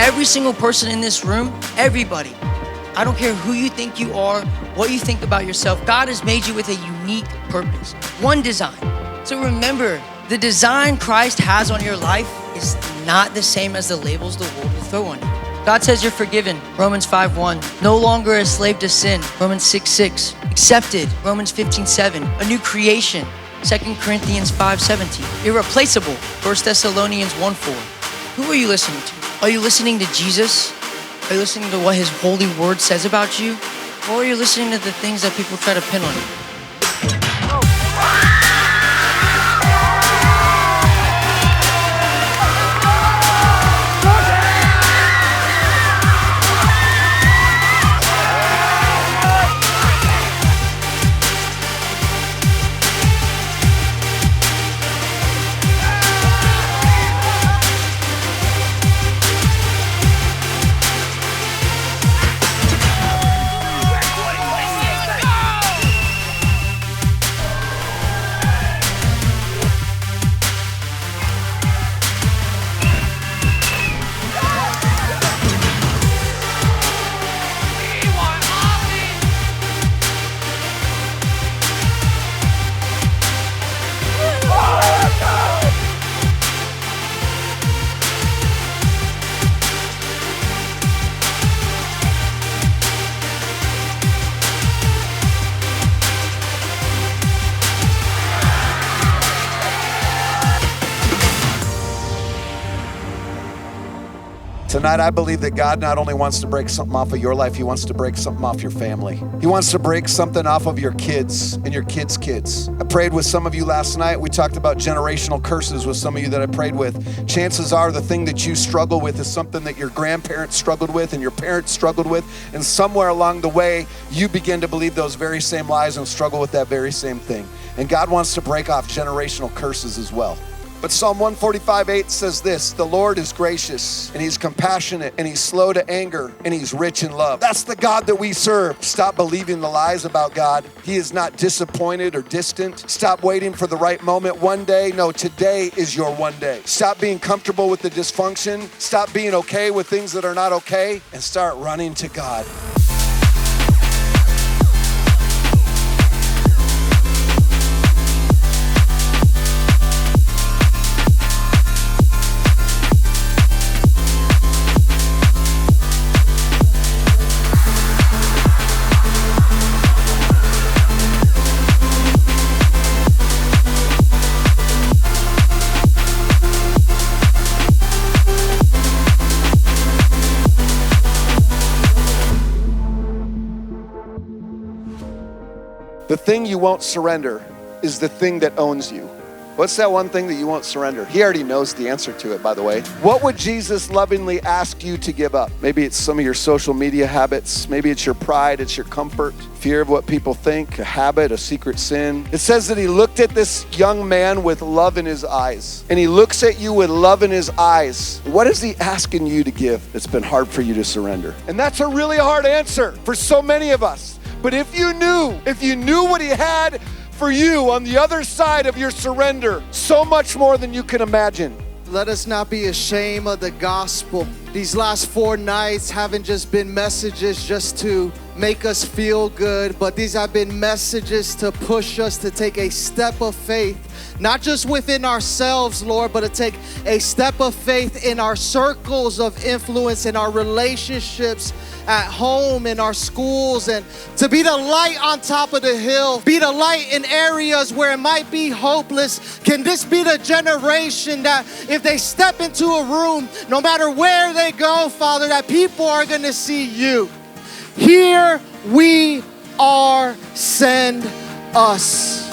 Every single person in this room, everybody, I don't care who you think you are, what you think about yourself, God has made you with a unique purpose, one design. So remember, the design Christ has on your life is not the same as the labels the world will throw on you. God says you're forgiven, Romans 5:1. No longer a slave to sin, Romans 6:6. Accepted, Romans 15:7. A new creation, 2 Corinthians 5:17. Irreplaceable, 1 Thessalonians 1:4. Who are you listening to? Are you listening to Jesus? Are you listening to what his holy word says about you? Or are you listening to the things that people try to pin on you? Tonight, I believe that God not only wants to break something off of your life, he wants to break something off your family. He wants to break something off of your kids and your kids' kids. I prayed with some of you last night. We talked about generational curses with some of you that I prayed with. Chances are the thing that you struggle with is something that your grandparents struggled with and your parents struggled with. And somewhere along the way, you begin to believe those very same lies and struggle with that very same thing. And God wants to break off generational curses as well. But Psalm 145:8 says this: the Lord is gracious and he's compassionate and he's slow to anger and he's rich in love. That's the God that we serve. Stop believing the lies about God. He is not disappointed or distant. Stop waiting for the right moment one day. No, today is your one day. Stop being comfortable with the dysfunction. Stop being okay with things that are not okay and start running to God. The thing you won't surrender is the thing that owns you. What's that one thing that you won't surrender? He already knows the answer to it, by the way. What would Jesus lovingly ask you to give up? Maybe it's some of your social media habits. Maybe it's your pride, it's your comfort, fear of what people think, a habit, a secret sin. It says that he looked at this young man with love in his eyes. And he looks at you with love in his eyes. What is he asking you to give that's been hard for you to surrender? And that's a really hard answer for so many of us. But if you knew what he had for you on the other side of your surrender, so much more than you can imagine. Let us not be ashamed of the gospel. These last 4 nights haven't just been messages just to make us feel good, but these have been messages to push us to take a step of faith, not just within ourselves, Lord, but to take a step of faith in our circles of influence, in our relationships at home, in our schools, and to be the light on top of the hill, be the light in areas where it might be hopeless. Can this be the generation that if they step into a room, no matter where they go, Father, that people are going to see you? Here we are, send us.